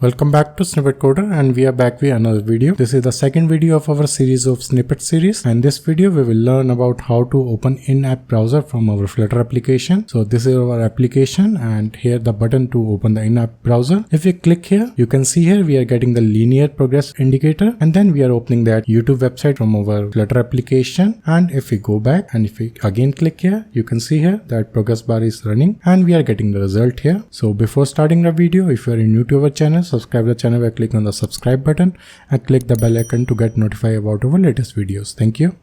Welcome back to Snippet Coder, and we are back with another video. This is the second video of our series of snippet series, and this video we will learn about how to open in-app browser from our Flutter application. So this is our application, and here the button to open the in-app browser. If you click here, you can see here we are getting the linear progress indicator, and then we are opening that YouTube website from our Flutter application. And if we go back and if we again click here, you can see here that progress bar is running and we are getting the result here. So before starting the video, if you are new to our channel, subscribe the channel by clicking on the subscribe button and click the bell icon to get notified about our latest videos. Thank you.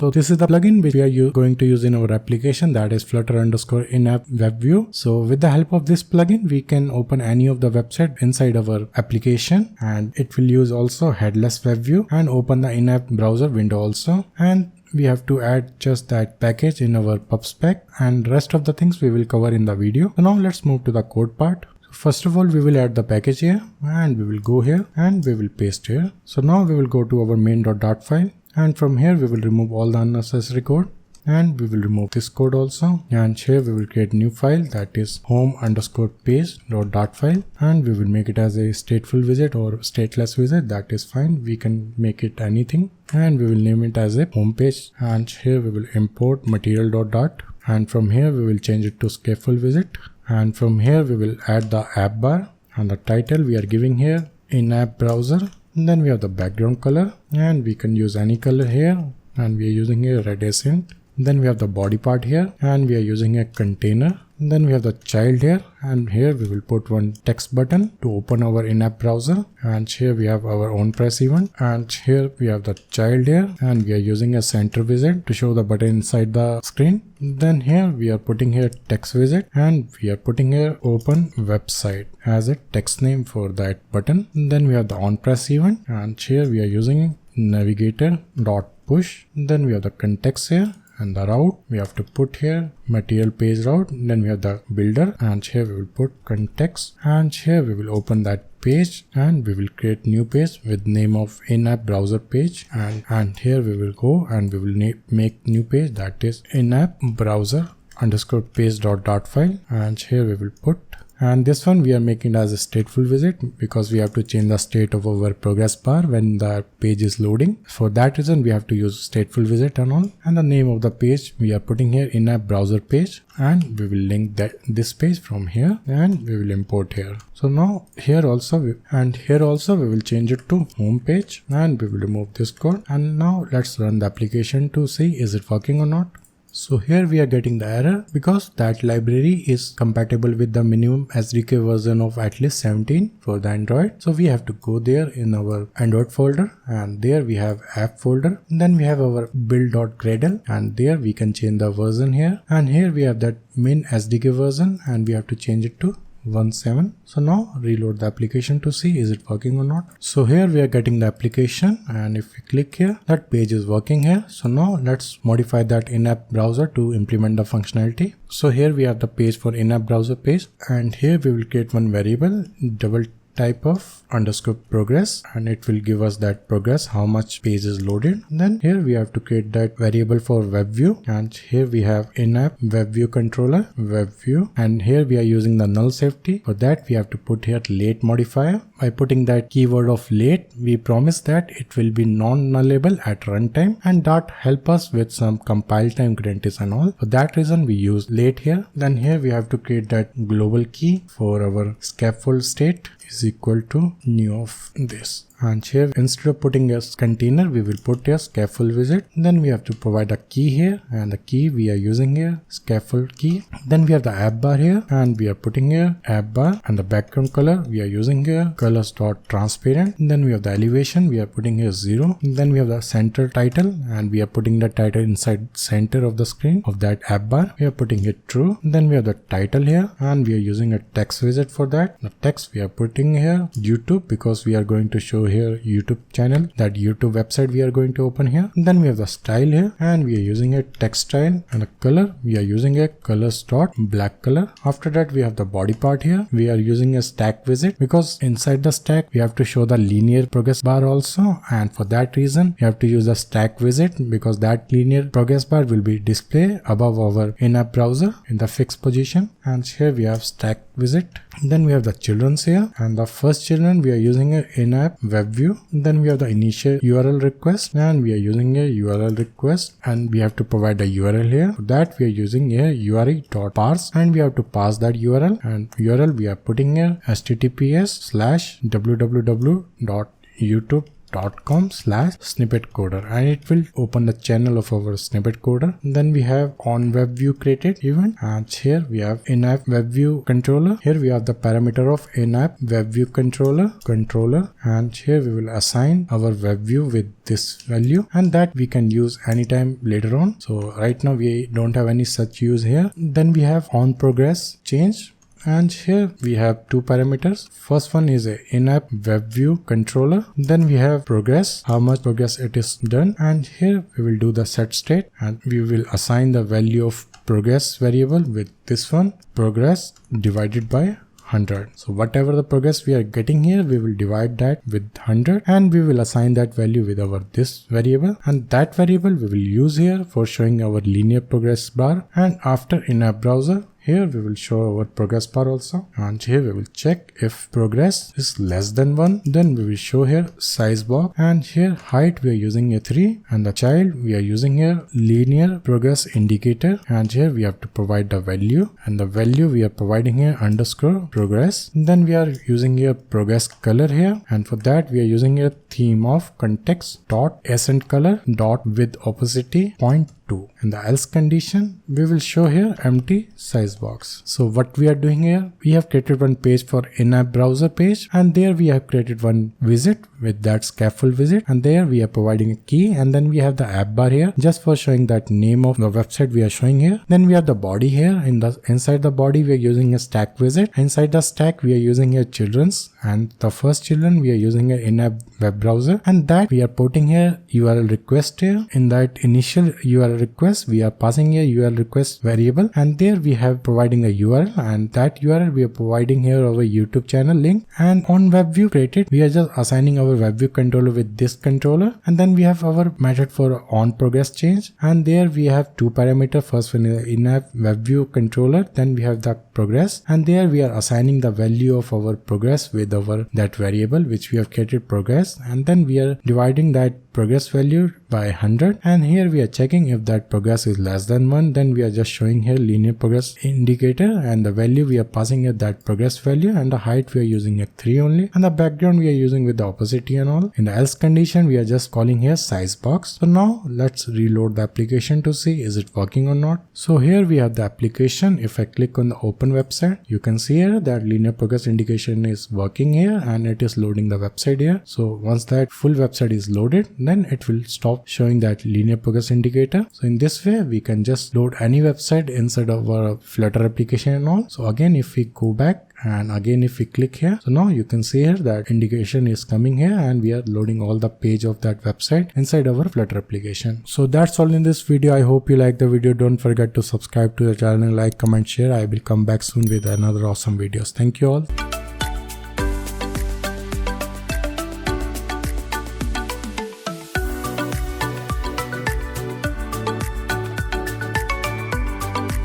So this is the plugin which we are going to use in our application, that is Flutter_in-app web view. So with the help of this plugin, we can open any of the website inside our application, and it will use also headless web view and open the in-app browser window also. And we have to add just that package in our PubSpec, and rest of the things we will cover in the video. So now let's move to the code part. First of all, we will add the package here, and we will go here and we will paste here. So now we will go to our main.dart file, and from here we will remove all the unnecessary code, and we will remove this code also. And here we will create a new file, that is home_page.dart file, and we will make it as a stateful widget or stateless widget. That is fine, we can make it anything, and we will name it as a home page. And here we will import material.dart, and from here we will change it to scaffold widget. And from here we will add the app bar, and the title we are giving here in-app browser. And then we have the background color, and we can use any color here, and we are using here red accent. Then we have the body part here, and we are using a container. And then we have the child here, and here we will put one text button to open our in-app browser. And here we have our own press event, and here we have the child here, and we are using a center widget to show the button inside the screen. Then here we are putting here text widget, and we are putting here open website as a text name for that button. And then we have the on press event, and here we are using navigator.push. Then we have the context here, and the route we have to put here material page route. Then we have the builder, and here we will put context, and here we will open that page, and we will create new page with name of in-app browser page. And here we will go and we will make new page, that is in-app browser_page.dart file. And here we will put, and this one we are making as a stateful widget because we have to change the state of our progress bar when the page is loading. For that reason we have to use stateful widget and all. And the name of the page we are putting here in-app browser page, and we will link this page from here, and we will import here. So now here also we will change it to home page, and we will remove this code. And now let's run the application to see is it working or not. So here we are getting the error because that library is compatible with the minimum SDK version of at least 17 for the Android. So we have to go there in our Android folder, and there we have app folder. And then we have our build.gradle, and there we can change the version here. And here we have that min SDK version, and we have to change it to 1.7. So now reload the application to see is it working or not. So here we are getting the application, and if we click here, that page is working here. So now let's modify that in-app browser to implement the functionality. So here we have the page for in-app browser page, and here we will create one variable double type of _progress, and it will give us that progress, how much page is loaded. Then here we have to create that variable for web view, and here we have in-app web view controller web view, and here we are using the null safety. For that we have to put here late modifier. By putting that keyword of late, we promise that it will be non-nullable at runtime, and that help us with some compile time guarantees and all. For that reason we use late here. Then here we have to create that global key for our scaffold state is equal to new of this. And here instead of putting a container, we will put a scaffold widget. Then we have to provide a key here, and the key we are using here scaffold key. Then we have the app bar here, and we are putting here app bar, and the background color we are using here colors.transparent. Then we have the elevation, we are putting here 0. Then we have the center title, and we are putting the title inside center of the screen of that app bar. We are putting it true. Then we have the title here, and we are using a text widget for that. The text we are putting here YouTube because we are going to show here YouTube channel, that YouTube website we are going to open here. And then we have the style here, and we are using a text style, and a color, we are using a colors dot black color. After that we have the body part here. We are using a stack widget because inside the stack we have to show the linear progress bar also, and for that reason we have to use the stack widget because that linear progress bar will be displayed above our in-app browser in the fixed position. And here we have stack widget. Then we have the children's here, and the first children we are using a in-app web view. Then we have the initial URL request, and we are using a URL request, and we have to provide the URL here. For that we are using a URI.parse, and we have to pass that URL, and URL we are putting here https://www.youtube.com/snippetcoder, and it will open the channel of our snippet coder. Then we have on web view created event, and here we have in-app web view controller. Here we have the parameter of in-app web view controller, and here we will assign our web view with this value, and that we can use anytime later on. So right now we don't have any such use here. Then we have on progress change, and here we have two parameters. First one is a in-app web view controller. Then we have progress, how much progress it is done, and here we will do the set state, and we will assign the value of progress variable with this one, progress divided by 100. So whatever the progress we are getting here, we will divide that with 100, and we will assign that value with our this variable, and that variable we will use here for showing our linear progress bar. And after in-app browser, here we will show our progress bar also, and here we will check if progress is less than 1. Then we will show here size box, and here height we are using a 3, and the child we are using here linear progress indicator, and here we have to provide the value, and the value we are providing here underscore progress. Then we are using here progress color here, and for that we are using a theme of context dot accent color dot with opacity 0.2. In the else condition, we will show here empty size box. So what we are doing here, we have created one page for in-app browser page, and there we have created one widget with that scaffold widget, and there we are providing a key, and then we have the app bar here just for showing that name of the website we are showing here. Then we have the body here. Inside the body we are using a stack widget. Inside the stack we are using a children's, and the first children we are using an in-app web browser, and that we are putting here URL request here. In that initial URL request we are passing a URL request variable, and there we have providing a URL, and that URL we are providing here our YouTube channel link. And on web view created, we are just assigning our web view controller with this controller, and then we have our method for on progress change, and there we have two parameters. First one is in-app web view controller, then we have the progress, and there we are assigning the value of our progress with our that variable which we have created progress, and then we are dividing that progress value by 100, and here we are checking if that progress is less than 1. Then we are just showing here linear progress indicator, and the value we are passing at that progress value, and the height we are using a 3 only, and the background we are using with the opacity and all. In the else condition we are just calling here size box. So now let's reload the application to see is it working or not. So here we have the application. If I click on the open website, you can see here that linear progress indication is working here, and it is loading the website here. So once that full website is loaded, then it will stop showing that linear progress indicator. So in this way we can just load any website inside of our Flutter application and all. So again, if we go back and again if we click here, so now you can see here that indication is coming here, and we are loading all the page of that website inside our Flutter application. So that's all in this video. I hope you like the video. Don't forget to subscribe to the channel, like, comment, share. I will come back soon with another awesome videos. Thank you all.